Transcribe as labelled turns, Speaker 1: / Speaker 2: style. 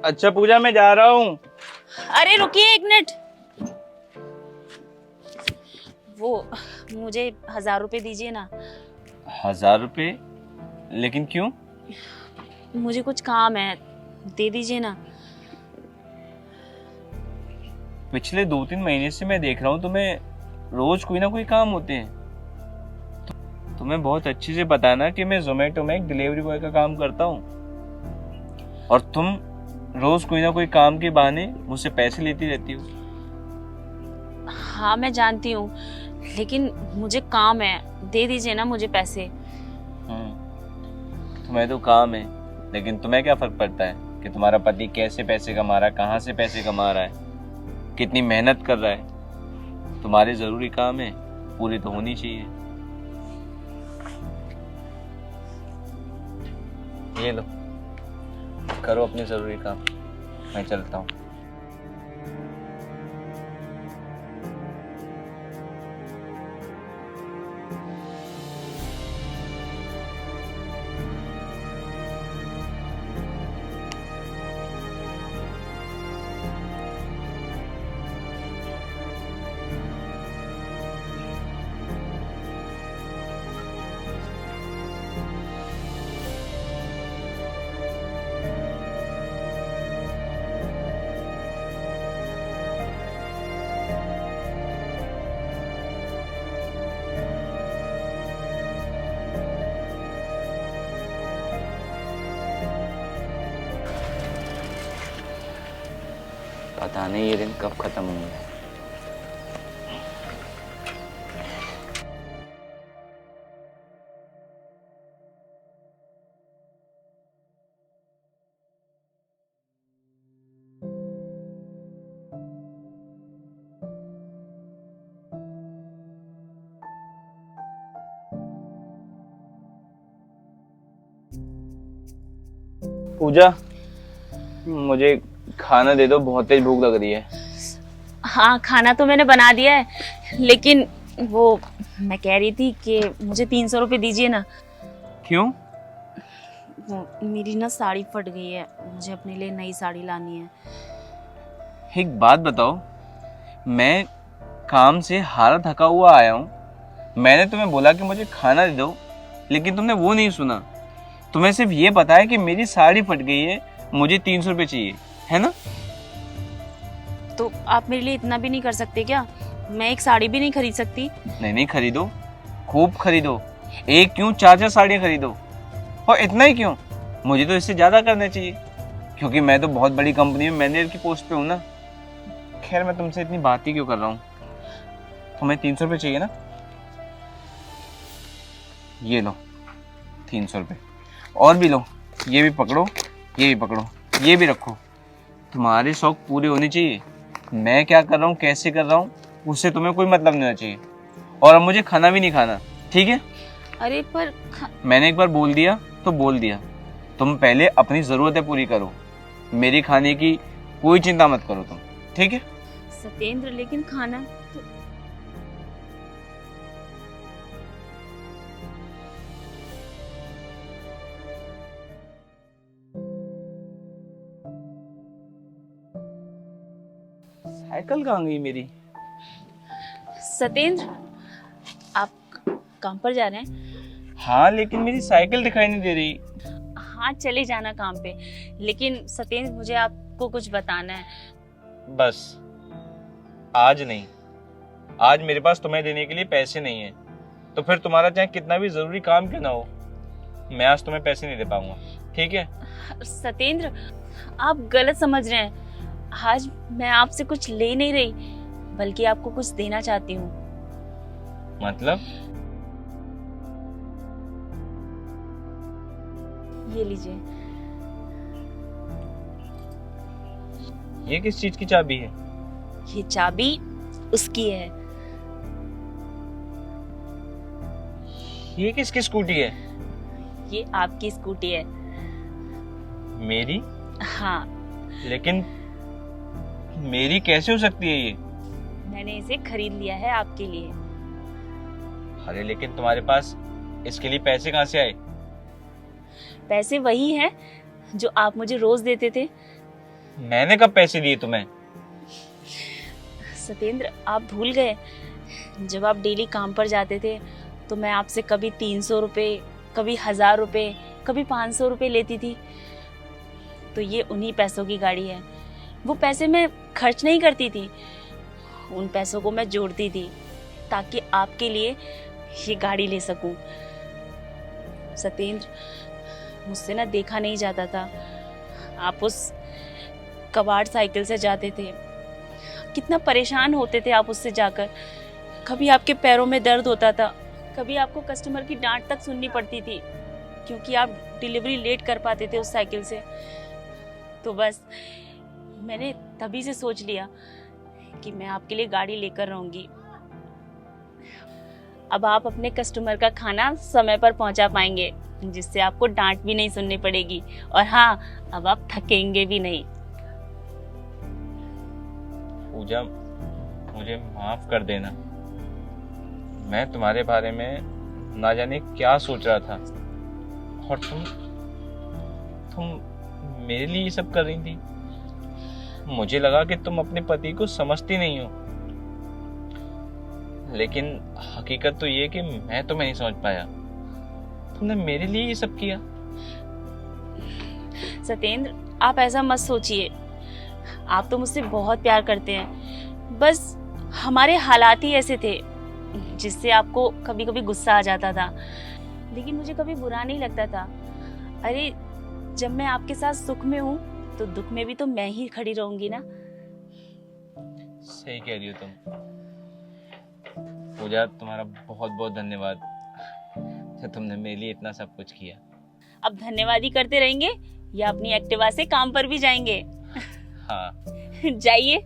Speaker 1: अच्छा पूजा, मैं जा रहा हूँ।
Speaker 2: अरे रुकिए एक मिनट। वो मुझे 1000 रुपए दीजिए ना।
Speaker 1: 1000 रुपये? लेकिन क्यों?
Speaker 2: मुझे कुछ काम है, दे दीजिए ना।
Speaker 1: पिछले 2-3 महीने से मैं देख रहा हूँ तुम्हें रोज कोई ना कोई काम होते हैं। तुम्हें बहुत अच्छे से पता है ना कि मैं जोमेटो में एक डिलीवरी बॉय का काम करता हूँ, और तुम रोज कोई ना कोई काम के बहाने मुझसे पैसे लेती रहती हो।
Speaker 2: हाँ मैं जानती हूँ, लेकिन मुझे काम है, दे दीजिए ना मुझे पैसे।
Speaker 1: तुम्हें तो काम है, लेकिन तुम्हें क्या फर्क पड़ता है कि तुम्हारा पति कैसे पैसे कमा रहा है, कहाँ से पैसे कमा रहा है, कितनी मेहनत कर रहा है। तुम्हारे जरूरी काम है, पूरी तो होनी चाहिए। ये लो, करो अपने जरूरी काम, मैं चलता हूँ। पता नहीं ये दिन कब खत्म होंगे। पूजा, मुझे खाना दे दो, बहुत तेज भूख लग रही है।
Speaker 2: हाँ खाना तो मैंने बना दिया है, लेकिन वो मैं कह रही थी कि मुझे 300 रुपए दीजिए ना।
Speaker 1: क्यों?
Speaker 2: वो मेरी ना साड़ी फट गई है, मुझे अपने लिए नई साड़ी लानी है।
Speaker 1: एक बात बताओ, मैं काम से हारा थका हुआ आया हूँ, मैंने तुम्हें बोला कि मुझे खाना दे दो, लेकिन तुमने वो नहीं सुना। तुम्हें सिर्फ ये पता है कि मेरी साड़ी फट गई है, मुझे 300 रुपये चाहिए, है ना?
Speaker 2: तो आप मेरे लिए इतना भी नहीं कर सकते क्या? मैं एक साड़ी भी नहीं खरीद सकती?
Speaker 1: नहीं, खरीदो, खूब खरीदो। एक क्यों, 4-4 साड़ियाँ खरीदो। और इतना ही क्यों, मुझे तो इससे ज्यादा करना चाहिए, क्योंकि मैं तो बहुत बड़ी कंपनी में मैनेजर की पोस्ट पे हूँ ना। खैर, मैं तुमसे इतनी बात ही क्यों कर रहा हूँ। तुम्हें 300 रुपये चाहिए ना? ये लो 300 रुपये, और भी लो, ये भी पकड़ो, ये भी पकड़ो, ये भी रखो। तुम्हारे शौक पूरे होने चाहिए। मैं क्या कर रहा हूँ, कैसे कर रहा हूँ, उससे तुम्हें कोई मतलब नहीं होना चाहिए। और अब मुझे खाना भी नहीं खाना, ठीक है?
Speaker 2: अरे पर
Speaker 1: मैंने एक बार बोल दिया तो बोल दिया। तुम पहले अपनी जरूरतें पूरी करो, मेरी खाने की कोई चिंता मत करो तुम, ठीक है?
Speaker 2: सत्येंद्र, लेकिन खाना तो...
Speaker 1: साइकिल कहाँ गई मेरी?
Speaker 2: सत्येंद्र, आप काम पर जा रहे हैं?
Speaker 1: हाँ, लेकिन मेरी साइकिल दिखाई नहीं दे रही।
Speaker 2: हाँ चले जाना काम पे, लेकिन सत्येंद्र मुझे आपको कुछ बताना है।
Speaker 1: बस आज नहीं, आज मेरे पास तुम्हें देने के लिए पैसे नहीं है, तो फिर तुम्हारा चाहे कितना भी जरूरी काम क्यों ना हो, मैं आज तुम्हें पैसे नहीं दे पाऊंगा, ठीक है?
Speaker 2: सत्येंद्र, आप गलत समझ रहे हैं। आज मैं आपसे कुछ ले नहीं रही, बल्कि आपको कुछ देना चाहती हूँ।
Speaker 1: मतलब?
Speaker 2: ये लीजिए।
Speaker 1: ये किस चीज की चाबी है?
Speaker 2: ये चाबी उसकी है।
Speaker 1: ये किसकी स्कूटी है?
Speaker 2: ये आपकी स्कूटी है।
Speaker 1: मेरी?
Speaker 2: हाँ।
Speaker 1: लेकिन मेरी कैसे हो सकती है ये?
Speaker 2: मैंने इसे खरीद लिया है आपके लिए।
Speaker 1: अरे लेकिन तुम्हारे पास इसके लिए पैसे कहाँ से आए?
Speaker 2: पैसे वही हैं जो आप मुझे रोज देते थे।
Speaker 1: मैंने कब पैसे दिए तुम्हें?
Speaker 2: सत्येंद्र, आप भूल गए? जब आप डेली काम पर जाते थे तो मैं आपसे कभी 300 रुपये, कभी 1000 रुपये, कभी 500 रुपये लेती थी। तो ये उन्हीं पैसों की गाड़ी है। वो पैसे मैं खर्च नहीं करती थी, उन पैसों को मैं जोड़ती थी ताकि आपके लिए ये गाड़ी ले सकूं। सत्येंद्र, मुझसे ना देखा नहीं जाता था। आप उस कबाड़ साइकिल से जाते थे, कितना परेशान होते थे आप उससे जाकर। कभी आपके पैरों में दर्द होता था, कभी आपको कस्टमर की डांट तक सुननी पड़ती थी क्योंकि आप डिलीवरी लेट कर पाते थे उस साइकिल से। तो बस मैंने तभी से सोच लिया कि मैं आपके लिए गाड़ी लेकर रहूंगी। अब आप अपने कस्टमर का खाना समय पर पहुंचा पाएंगे, जिससे आपको डांट भी नहीं सुननी पड़ेगी। और हाँ, अब आप थकेंगे भी नहीं।
Speaker 1: पूजा, मुझे माफ कर देना। मैं तुम्हारे बारे में ना जाने क्या सोच रहा था, और तुम मेरे लिए ये सब कर रही थी। मुझे लगा कि तुम अपने पति को समझती नहीं हो, लेकिन हकीकत तो ये कि मैं तुम्हें नहीं समझ पाया। तुमने मेरे लिए ये सब किया।
Speaker 2: सत्येंद्र, आप ऐसा मत सोचिए। आप तो मुझसे बहुत प्यार करते हैं, बस हमारे हालात ही ऐसे थे जिससे आपको कभी कभी गुस्सा आ जाता था। लेकिन मुझे कभी बुरा नहीं लगता था। अरे, जब मैं आपके साथ सुख में हूँ तो दुख में भी तो मैं ही खड़ी रहूंगी ना।
Speaker 1: सही कह रही हो तुम। पूजा, तुम्हारा बहुत बहुत धन्यवाद कि तुमने मेरे लिए इतना सब कुछ किया।
Speaker 2: अब धन्यवाद ही करते रहेंगे या अपनी एक्टिवा से काम पर भी जाएंगे?
Speaker 1: हाँ।
Speaker 2: जाइए।